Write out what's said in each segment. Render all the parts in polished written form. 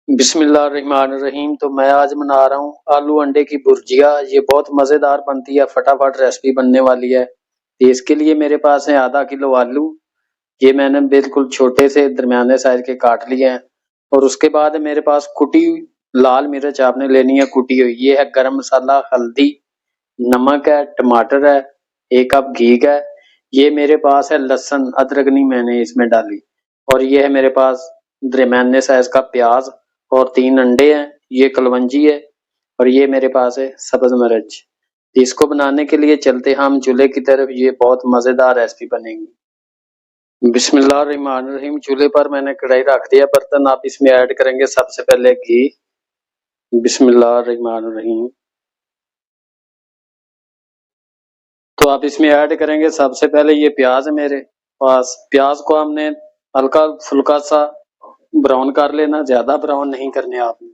बिस्मिल्लाहिर्रहमानिर्रहीम। तो मैं आज बना रहा हूँ आलू अंडे की भुर्जिया। ये बहुत मज़ेदार बनती है, फटाफट रेसिपी बनने वाली है। तो इसके लिए मेरे पास है आधा किलो आलू। ये मैंने बिल्कुल छोटे से दरमियाने साइज के काट लिए हैं। और उसके बाद मेरे पास कुटी लाल मिर्च आपने लेनी है, कुटी हुई। ये है गरम मसाला, हल्दी, नमक है, टमाटर है, 1 कप घी है। ये मेरे पास है लहसुन, अदरक नहीं मैंने इसमें डाली। और ये है मेरे पास दरमियाने साइज का प्याज और 3 अंडे हैं। ये कलवंजी है और ये मेरे पास है सब्ज मिर्च। इसको बनाने के लिए चलते हम चूल्हे की तरफ। ये बहुत मजेदार रेसिपी बनेगी। बिस्मिल्लाहिर्रहमानिर्रहीम। चूल्हे पर मैंने कढ़ाई रख दिया बर्तन। आप इसमें ऐड करेंगे सबसे पहले घी। बिस्मिल्लाहिर्रहमानिर्रहीम। तो आप इसमें ऐड करेंगे सबसे पहले ये प्याज है मेरे पास। प्याज को हमने हल्का फुल्का सा ब्राउन कर लेना, ज्यादा ब्राउन नहीं करने आपने।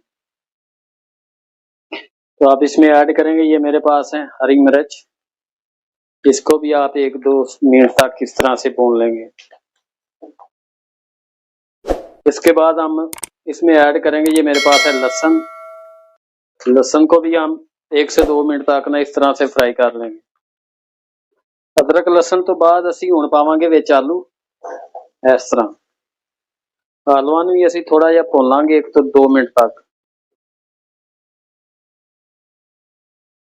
तो आप इसमें ऐड करेंगे ये मेरे पास है हरी मिर्च। इसको भी आप 1-2 मिनट तक इस तरह से भून लेंगे। इसके बाद हम इसमें ऐड करेंगे ये मेरे पास है लहसुन। लहसुन को भी हम 1 से 2 मिनट तक ना इस तरह से फ्राई कर लेंगे। अदरक लहसुन तो बाद ਅਸੀਂ ਹੁਣ ਪਾਵਾਂਗੇ ਵਿੱਚ ਆਲੂ। ਇਸ ਤਰ੍ਹਾਂ ਆਲੂਆਂ ਨੂੰ ਵੀ ਅਸੀਂ ਥੋੜਾ ਜਿਹਾ ਭੁੰਨ ਲਾਂਗੇ 1 ਤੋਂ 2 ਮਿੰਟ ਤੱਕ।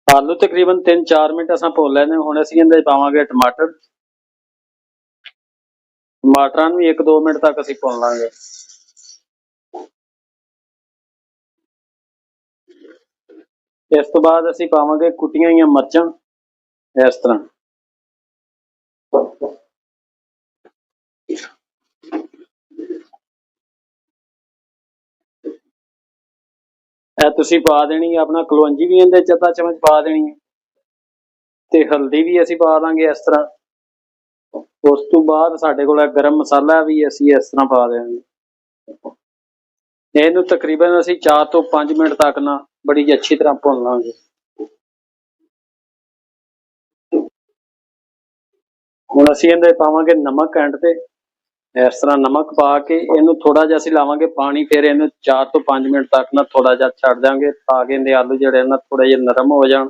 आलू तकरीबन 3-4 मिनट असां भुन लेने। हुण ਅਸੀਂ ਇਹਦੇ ਵਿੱਚ ਪਾਵਾਂਗੇ टमाटर। टमाटरां ਨੂੰ ਵੀ 1-2 मिनट तक ਅਸੀਂ ਭੁੰਨ ਲਾਂਗੇ। ਇਸ ਤੋਂ ਬਾਅਦ ਅਸੀਂ ਪਾਵਾਂਗੇ ਕੁੱਟੀਆਂ ਹੋਈਆਂ ਮਿਰਚਾਂ ਇਸ ਤਰ੍ਹਾਂ। ਇਹ ਤੁਸੀਂ ਪਾ ਦੇਣੀ ਆਪਣਾ ਕਲਵੰਜੀ ਵੀ ਇਹਦੇ ਚ ਅੱਧਾ ਚਮਚ ਪਾ ਦੇਣੀ ਹੈ ਤੇ ਹਲਦੀ ਵੀ ਅਸੀਂ ਪਾ ਦਾਂਗੇ ਇਸ ਤਰ੍ਹਾਂ। ਉਸ ਤੋਂ ਬਾਅਦ ਸਾਡੇ ਕੋਲ ਗਰਮ ਮਸਾਲਾ ਵੀ ਅਸੀਂ ਇਸ ਤਰ੍ਹਾਂ ਪਾ ਦੇਵਾਂਗੇ। ਇਹਨੂੰ ਤਕਰੀਬਨ ਅਸੀਂ 4 ਤੋਂ 5 ਮਿੰਟ ਤੱਕ ਨਾ ਬੜੀ ਅੱਛੀ ਤਰ੍ਹਾਂ ਭੁੰਨ ਲਾਂਗੇ। ਹੁਣ ਅਸੀਂ ਇਹਦੇ ਪਾਵਾਂਗੇ ਨਮਕ ਐਂਡ ਤੇ। ਇਸ ਤਰ੍ਹਾਂ ਨਮਕ ਪਾ ਕੇ ਇਹਨੂੰ ਥੋੜਾ ਜਿਹਾ ਅਸੀਂ ਲਾਵਾਂਗੇ ਪਾਣੀ। ਫਿਰ ਇਹਨੂੰ 4 ਤੋਂ 5 ਮਿੰਟ ਤੱਕ ਨਾ ਥੋੜਾ ਜਿਹਾ ਛੱਡ ਦਾਂਗੇ ਤਾਂ ਕਿ ਇਹਦੇ ਆਲੂ ਜਿਹੜੇ ਨਾ ਥੋੜੇ ਜਿਹੇ ਨਰਮ ਹੋ ਜਾਣ।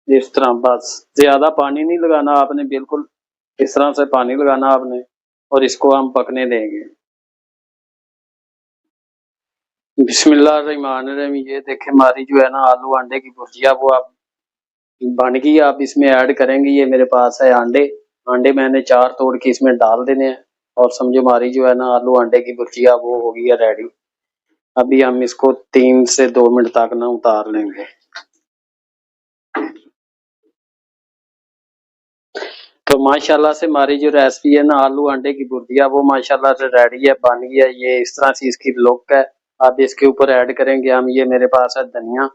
इस तरह बस ज्यादा पानी नहीं लगाना आपने, बिल्कुल इस तरह से पानी लगाना आपने और इसको हम पकने देंगे। बिस्मिल्लाहिर्रहमानिर्रहीम। ये देखें हमारी जो है ना आलू अंडे की भुर्जिया वो आप बन गई। आप इसमें ऐड करेंगे ये मेरे पास है अंडे। अंडे मैंने 4 तोड़ के इसमें डाल देने हैं और समझो हमारी जो है ना आलू अंडे की भुर्जिया वो हो गई है रेडी। अभी हम इसको 3 से 2 मिनट तक ना उतार लेंगे। तो माशाल्लाह से हमारी जो रेसिपी है ना आलू अंडे की भुर्जिया वो माशाल्लाह से रेडी है, बन गई है। ये इस तरह से इसकी लुक है। अब इसके ऊपर ऐड करेंगे हम ये मेरे पास है धनिया।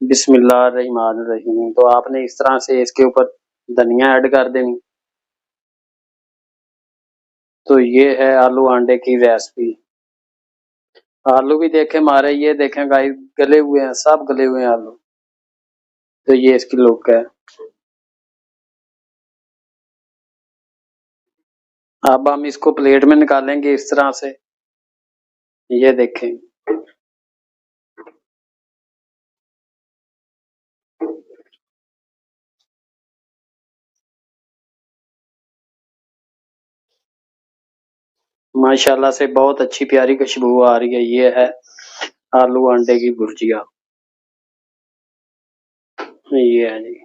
बिस्मिल्लाहिर्रहमानिर्रहीम। तो आपने इस तरह से इसके ऊपर धनिया ऐड कर देनी। तो ये है आलू अंडे की रेसिपी। आलू भी देखें हमारे, ये देखें गाइस गले हुए हैं, सब गले हुए हैं आलू। तो ये इसकी लुक है। अब हम इसको प्लेट में निकालेंगे इस तरह से। ये देखें माशाल्लाह से बहुत अच्छी प्यारी खुशबू आ रही है। ये है आलू अंडे की भुर्जिया। ये है जी।